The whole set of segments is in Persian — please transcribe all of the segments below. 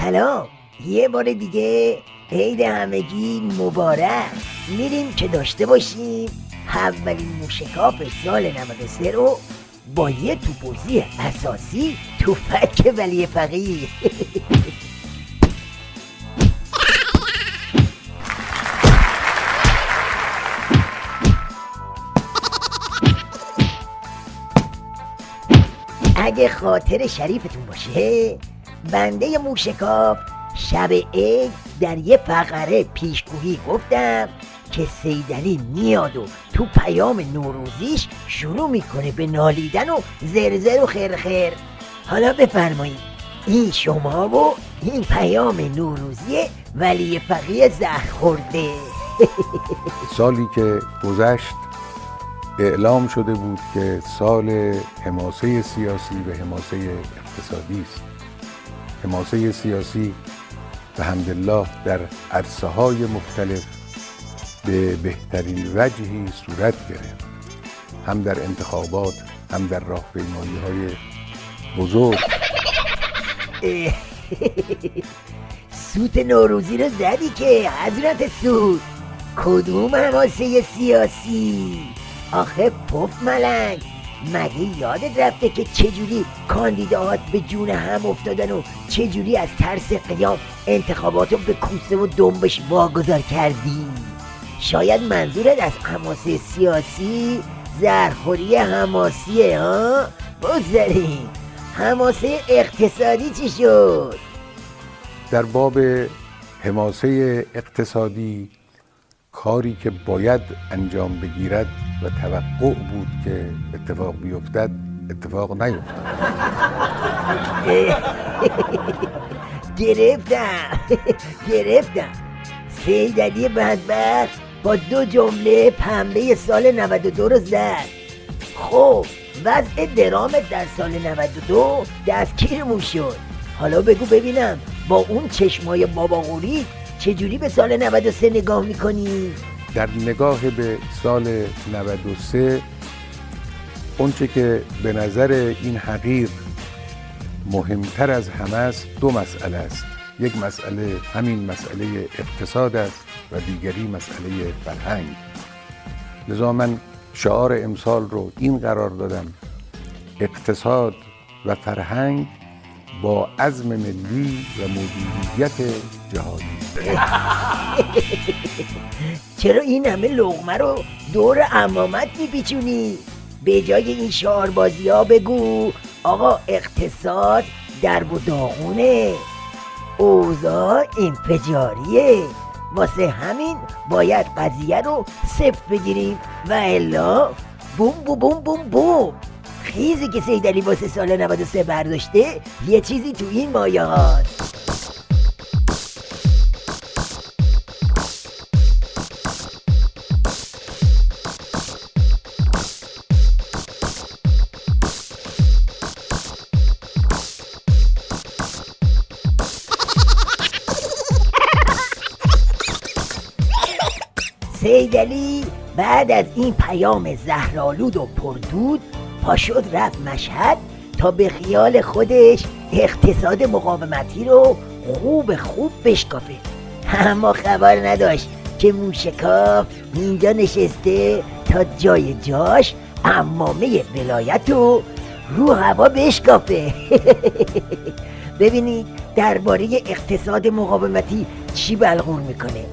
سلام، یه بار دیگه عید همگی مبارک. میریم که داشته باشیم اولین موشکاف سال 93 رو با یه توپوزی اساسی تفک ولی فقیه. اگه خاطر شریفتون باشه، بنده موشکاف شب عید در یه فقره پیشگویی گفتم که سیدعلی میاد و تو پیام نوروزیش شروع میکنه به نالیدن و زرزر و خرخر. حالا بفرمایید، این شما و این پیام نوروزی ولی فقیه زهر خورده. سالی که گذشت اعلام شده بود که سال حماسه سیاسی و حماسه اقتصادی است. حماسه سیاسی بحمدالله در عرصه‌های مختلف به بهترین وجهی صورت گرفت، هم در انتخابات، هم در راهپیمایی‌های بزرگ. سوت نوروزی رو زدی که حضرت سود. کدوم حماسه سیاسی؟ آخه پف ملنگ، مگه یادت رفته که چجوری کاندیداهات به جون هم افتادن و چجوری از ترس قیام انتخاباتو به کوسه و دنبش واگذار کردی؟ شاید منظورت از حماسه سیاسی زهرخوری حماسیه ها؟ بگذاریم، حماسه اقتصادی چی شد؟ در باب حماسه اقتصادی کاری که باید انجام بگیرد و توقع بود که اتفاق بیفتد اتفاق نیفتاد. گرفتم سیدعلی بدبخت با 2 جمله پنبه سال 92 رو زد. خب وضع درامت در سال 92 دستگیرمون شد. حالا بگو ببینم با اون چشمای باباغوری چجوری به سال 93 نگاه میکنی؟ در نگاه به سال 93 اونچه که به نظر این حقیر مهمتر از همه است 2 مسئله است. یک مسئله همین مسئله اقتصاد است و دیگری مسئله فرهنگ. لذا من شعار امسال رو این قرار دادم: اقتصاد و فرهنگ با عزم ملی و مدیریت جهانی. چرا این همه لقمه رو دور عمامت میپیچونی؟ به جای این شعاربازی ها بگو آقا اقتصاد درب و داغونه، اوضاع انفجاریه، واسه همین باید قضیه رو صفر بگیریم و الا بوم بوم بوم بوم بوم. خیزی که سیدعلی واسه سال 93 برداشته یه چیزی تو این مایه هاست. سیدعلی بعد از این پیام زهرآلود و پردود پاشد رفت مشهد تا به خیال خودش اقتصاد مقاومتی رو خوب بشکافه. اما خبر نداشت که موشکاف اینجا نشسته تا جای جاش عمامه ولایت رو هوا بشکافه. ببینید درباره اقتصاد مقاومتی چی بلغور میکنه.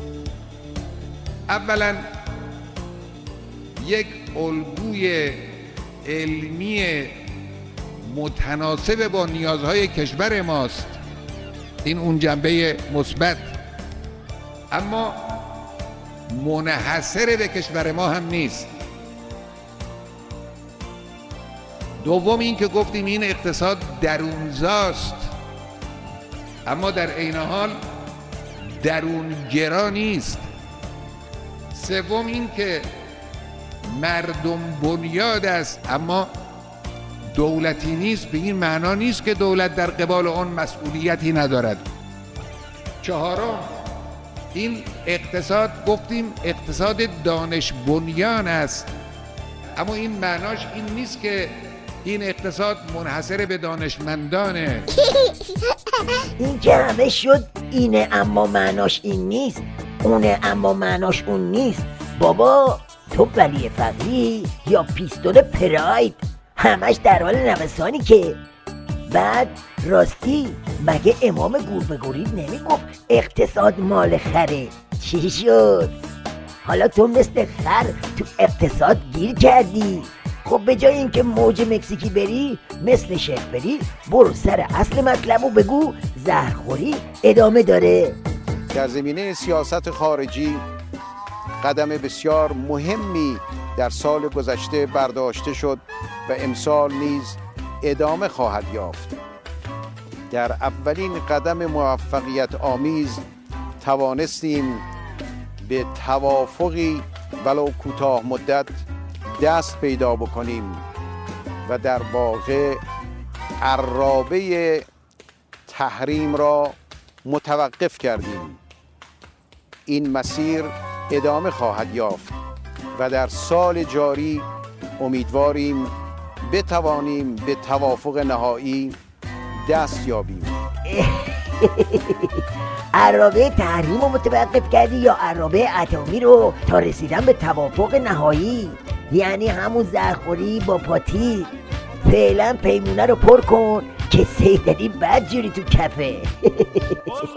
اولا یک الگوی علمی متناسب با نیازهای کشور ماست، این اون جنبه مثبت، اما منحصر به کشور ما هم نیست. دوم این که گفتیم این اقتصاد درونزاست، اما در عین حال درونگرا نیست. سوم این که مردم بنیاد است اما دولتی نیست، به این معنا نیست که دولت در قبال آن مسئولیتی ندارد. چهارم این اقتصاد گفتیم اقتصاد دانش بنیان است، اما این معناش این نیست که این اقتصاد منحصر به دانشمندانه. این که همه شد اینه اما معناش این نیست، اونه اما معناش اون نیست. بابا تو ولی فقیری یا پیستول پراید، همش در حال نوسانی که. بعد راستی مگه امام گور به گورید نمیگفت اقتصاد مال خره؟ چی شد؟ حالا تو مثل خر تو اقتصاد گیر کردی. خب به جای اینکه موج مکزیکی بری مثل شیخ بری، برو سر اصل مطلبو بگو. زهرخوری ادامه داره. در زمینه سیاست خارجی قدم بسیار مهمی در سال گذشته برداشته شد و امسال نیز ادامه خواهد یافت. در اولین قدم موفقیت آمیز توانستیم به توافقی ولو کوتاه مدت دست پیدا بکنیم و در واقع عرابه تحریم را متوقف کردیم. این مسیر ادامه خواهد یافت و در سال جاری امیدواریم بتوانیم به توافق نهایی دست یابیم. عرابه تحریم رو متوقف کردی یا عرابه اتمی رو تا رسیدن به توافق نهایی؟ یعنی همون زهرخوری با پاتی. فعلا پیمونه رو پر کن که سیدلی بد جوری تو کفه.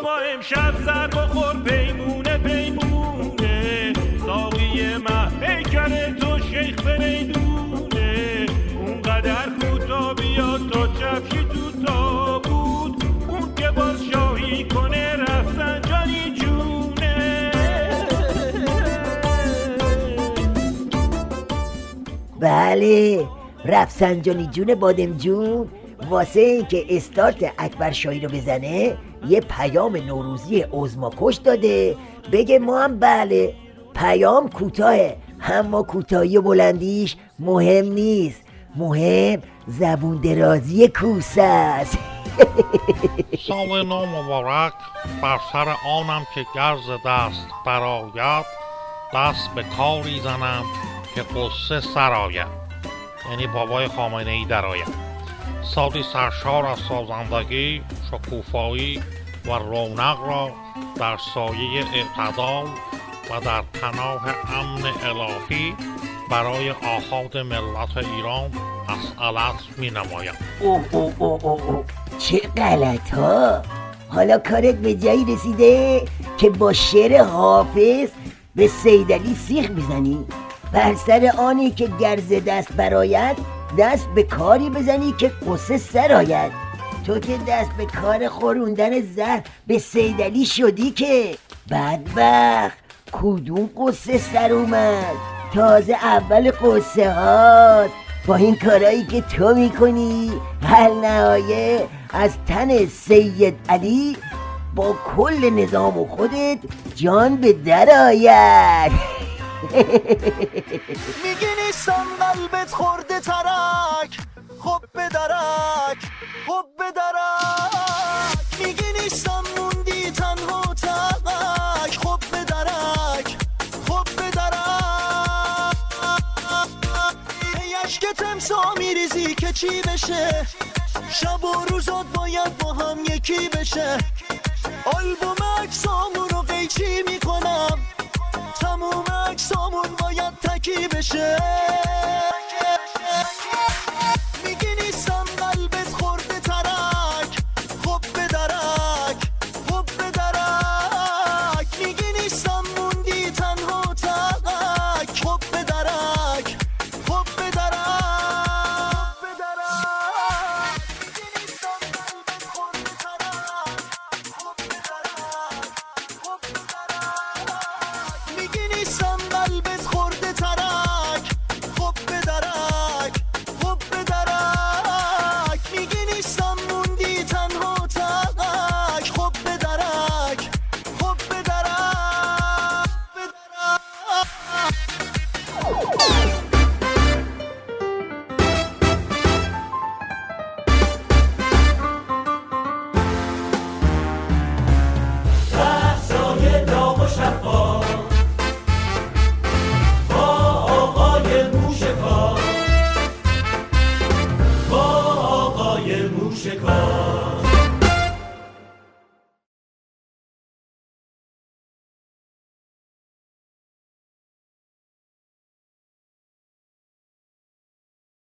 ما امشب زر بخور پیمونه پیمونه، ساقی مه پیکر تو شیخ فریدونه، اونقدر کوتا بیاد تا چفشی تو تابود، اون که باز شاهی کنه رفسنجانی جونه. بله رفسنجانی جون بادم جون. واسه اینکه استارت اکبر شاهی رو بزنه یه پیام نوروزی عظماکش داده، بگه ما هم بله. پیام کوتاهه، اما کوتاهی و بلندیش مهم نیست، مهم زبون درازی کوسه است. سال نو مبارک بر سر آنم که گرز دست برآید، دست به کاری زنم که قصه سرآید. یعنی بابای خامنه ای درآید. سالی سرشار از سازندگی، شکوفایی و رونق را در سایه اعتدال و در پناه امن الهی برای آحاد ملت ایران مسئلت می نمایم. اوه چه غلط ها. حالا کارت به جایی رسیده که با شعر حافظ به سیدعلی سیخ میزنی؟ بر سر آنی که گرز دست برآید، دست به کاری بزنی که قصه سر آید. تو که دست به کار خوروندن زهر به سیدعلی شدی که. بدبخت کدوم قصه سر اومد؟ تازه اول قصه هات. با این کارایی که تو میکنی حل نهایه از تن سید علی با کل نظام و خودت جان به در آید. میگی نیستم قلبت خورده ترک، خب بدرک خب بدرک. میگی نیستم موندی تنها ترک، خب بدرک خب بدرک. اشک تمسا میریزی که چی بشه، شب و روزات باید با هم یکی بشه. آلبوم عکسامون رو قیچی میکنم، تموم عکسامون باید تکی بشه.